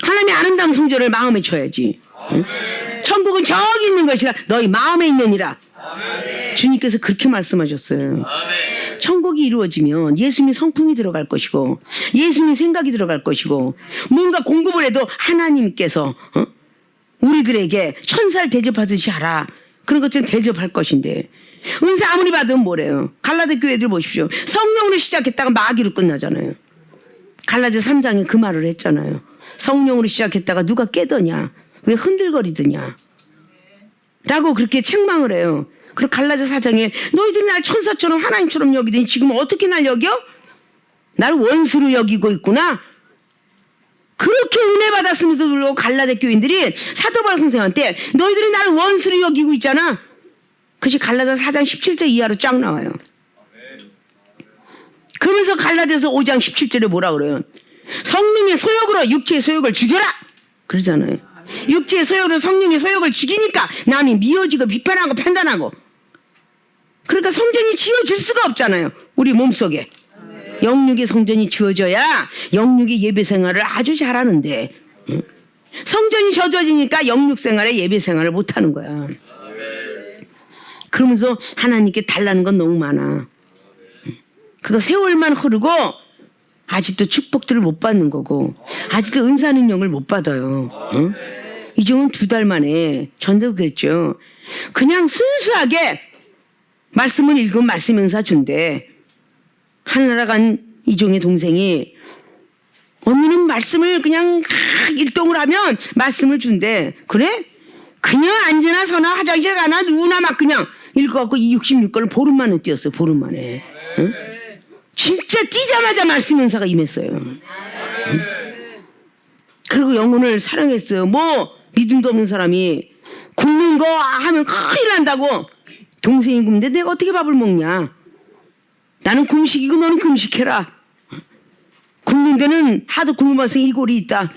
하나님의 아름다운 성전을 마음에 쳐야지. 응? 천국은 저기 있는 것이라 너희 마음에 있느니라. 주님께서 그렇게 말씀하셨어요. 천국이 이루어지면 예수님의 성품이 들어갈 것이고 예수님의 생각이 들어갈 것이고 뭔가 공급을 해도 하나님께서 우리들에게 천사를 대접하듯이 하라. 그런 것처럼 대접할 것인데 은사 아무리 받으면 뭐래요. 갈라디 교회들 보십시오. 성령으로 시작했다가 마귀로 끝나잖아요. 갈라디 3장에 그 말을 했잖아요. 성령으로 시작했다가 누가 깨더냐. 왜 흔들거리더냐. 라고 그렇게 책망을 해요. 그리고 갈라디 4장에 너희들이 날 천사처럼 하나님처럼 여기더니 지금 어떻게 날 여겨? 날 원수로 여기고 있구나. 그렇게 은혜 받았음에도 불구하고 갈라디 교인들이 사도 바울 선생한테 너희들이 나를 원수로 여기고 있잖아. 그것이 갈라디 4장 17절 이하로 쫙 나와요. 그러면서 갈라디아서 5장 17절에 뭐라 그래요? 성령의 소욕으로 육체의 소욕을 죽여라. 그러잖아요. 육체의 소욕으로 성령의 소욕을 죽이니까 남이 미워지고 비판하고 판단하고. 그러니까 성전이 지어질 수가 없잖아요. 우리 몸속에. 영육의 성전이 지어져야 영육의 예배 생활을 아주 잘하는데 성전이 젖어지니까 영육 생활에 예배 생활을 못하는 거야. 그러면서 하나님께 달라는 건 너무 많아. 그거 세월만 흐르고 아직도 축복들을 못 받는 거고 아직도 은사 능력을 못 받아요. 이종은 2달 만에 전도 그랬죠. 그냥 순수하게 말씀을 읽으면 말씀 은사 준대. 하늘나라 간 이종의 동생이 언니는 말씀을 그냥 일동을 하면 말씀을 준대. 그래? 그냥 앉으나 서나 화장실 가나 누구나 막 그냥 읽어갖고 이 66권을 보름 만에 뛰었어요. 보름 만에. 응? 진짜 뛰자마자 말씀 은사가 임했어요. 응? 그리고 영혼을 사랑했어요. 뭐 믿음도 없는 사람이 굶는 거 하면 큰일 난다고. 동생이 굶는데 내가 어떻게 밥을 먹냐. 나는 금식이고 너는 금식해라. 굶는 데는 하도 굶어봐서 이골이 있다.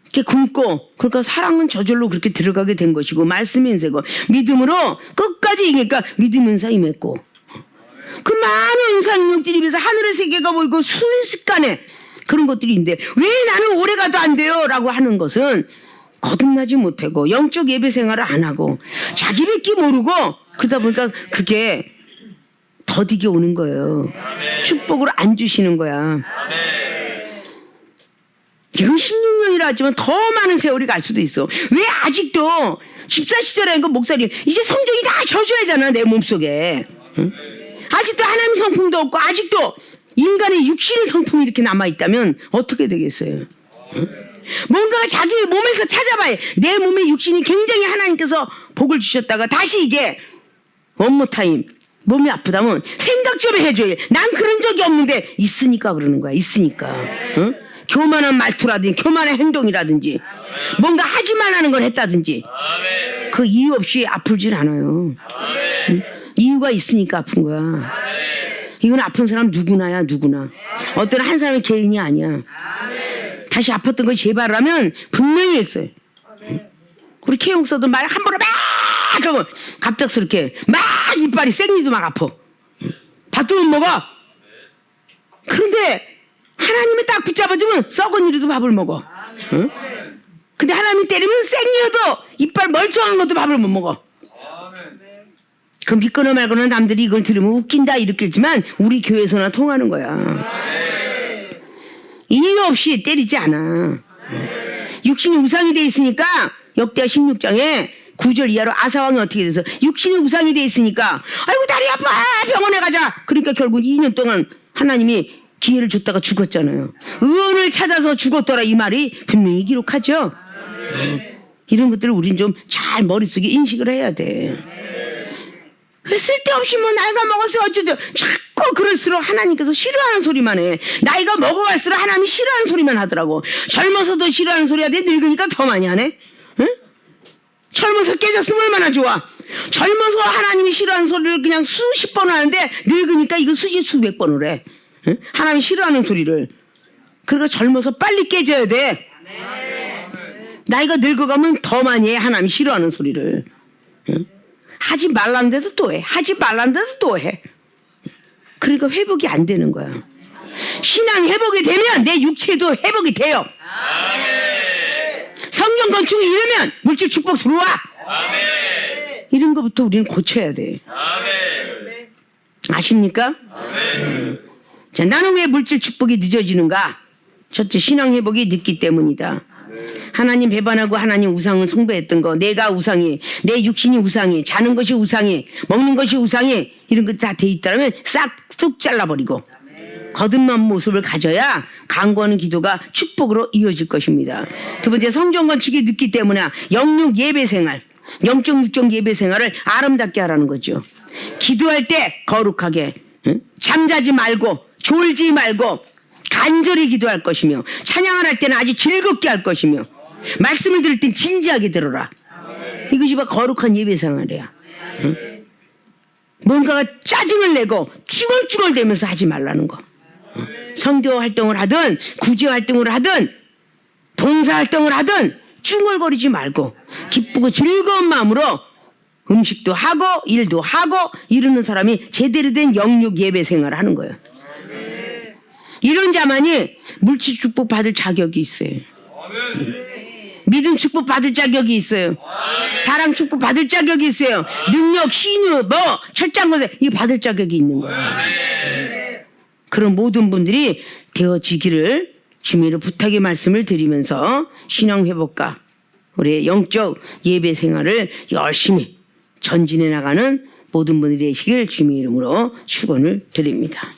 이렇게 굶고 그러니까 사랑은 저절로 그렇게 들어가게 된 것이고 말씀의 은사고 믿음으로 끝까지 이기니까 믿음 은사 임했고 그 많은 은사 능력들이 입에서 하늘의 세계가 보이고 순식간에 그런 것들이 있는데 왜 나는 오래 가도 안 돼요? 라고 하는 것은 거듭나지 못하고 영적 예배 생활을 안 하고 자기밖에 모르고 그러다 보니까 그게 더디게 오는 거예요. 축복을 안 주시는 거야. 이건 16년이라 하지만 더 많은 세월이 갈 수도 있어. 왜 아직도 14시절에 그 목사님 이제 성경이 다 젖어야잖아 내 몸속에. 응? 아직도 하나님 성품도 없고 아직도 인간의 육신의 성품이 이렇게 남아있다면 어떻게 되겠어요? 응? 뭔가가 자기 몸에서 찾아봐야 내 몸의 육신이 굉장히 하나님께서 복을 주셨다가 다시 이게 원모타임 몸이 아프다면 생각 좀 해줘야 난 그런 적이 없는데 있으니까 그러는 거야. 있으니까. 응? 교만한 말투라든지 교만한 행동이라든지 뭔가 하지 말라는 걸 했다든지 그 이유 없이 아프질 않아요. 응? 이유가 있으니까 아픈 거야. 이건 아픈 사람 누구나야 누구나. 어떤 한 사람의 개인이 아니야. 다시 아팠던 걸 재발을 하면 분명히 했어요. 우리 케용서도 말 함부로 막 하고 갑작스럽게 막 이빨이 생리도 막 아파. 밥도 못 먹어. 그런데 하나님이 딱 붙잡아주면 썩은 이리도 밥을 먹어. 응? 근데 하나님이 때리면 생리여도 이빨 멀쩡한 것도 밥을 못 먹어. 그 믿거나 말거나 남들이 이걸 들으면 웃긴다 이렇게지만 우리 교회에서나 통하는 거야. 이유 없이 때리지 않아. 육신이 우상이 돼 있으니까 역대하 16장에 9절 이하로 아사왕이 어떻게 돼서 육신이 우상이 돼 있으니까 아이고 다리 아파 병원에 가자. 그러니까 결국 2년 동안 하나님이 기회를 줬다가 죽었잖아요. 의원을 찾아서 죽었더라 이 말이 분명히 기록하죠. 이런 것들을 우린 좀 잘 머릿속에 인식을 해야 돼. 왜 쓸데없이 뭐 나이가 먹어서 어쩌죠. 자꾸 그럴수록 하나님께서 싫어하는 소리만 해. 나이가 먹어갈수록 하나님이 싫어하는 소리만 하더라고. 젊어서도 싫어하는 소리 하되 늙으니까 더 많이 하네. 응? 젊어서 깨졌으면 얼마나 좋아. 젊어서 하나님이 싫어하는 소리를 그냥 수십 번 하는데 늙으니까 이거 수백 번을 해. 응? 하나님이 싫어하는 소리를. 그러니까 젊어서 빨리 깨져야 돼. 나이가 늙어가면 더 많이 해. 하나님이 싫어하는 소리를. 응? 하지 말라는데도 또 해. 하지 말라는데도 또 해. 그러니까 회복이 안 되는 거야. 신앙 회복이 되면 내 육체도 회복이 돼요. 성경 건축이 이러면 물질 축복 들어와. 이런 것부터 우리는 고쳐야 돼. 아십니까? 자, 나는 왜 물질 축복이 늦어지는가? 첫째, 신앙 회복이 늦기 때문이다. 하나님 배반하고 하나님 우상을 숭배했던 거, 내가 우상이, 내 육신이 우상이, 자는 것이 우상이, 먹는 것이 우상이, 이런 것 다 돼 있다면 싹 잘라버리고 거듭난 모습을 가져야 간구하는 기도가 축복으로 이어질 것입니다. 두 번째, 성전 건축이 늦기 때문에 영육 예배 생활, 영적 육적 예배 생활을 아름답게 하라는 거죠. 기도할 때 거룩하게, 잠자지 말고 졸지 말고 간절히 기도할 것이며, 찬양을 할 때는 아주 즐겁게 할 것이며, 말씀을 들을 땐 진지하게 들어라. 이것이 바로 거룩한 예배 생활이야. 뭔가가 짜증을 내고 쭈글쭈글대면서 하지 말라는 거. 선교 활동을 하든 구제 활동을 하든 봉사 활동을 하든 쭈글거리지 말고 기쁘고 즐거운 마음으로 음식도 하고 일도 하고 이러는 사람이 제대로 된 영육 예배 생활을 하는 거예요. 이런 자만이 물질 축복 받을 자격이 있어요. 믿음 축복 받을 자격이 있어요. 사랑 축복 받을 자격이 있어요. 능력, 신유, 뭐 철장거세 이거 받을 자격이 있는 거예요. 그런 모든 분들이 되어지기를 주님으로 부탁의 말씀을 드리면서 신앙 회복과 우리의 영적 예배 생활을 열심히 전진해 나가는 모든 분들이 되시길 주님의 이름으로 축원을 드립니다.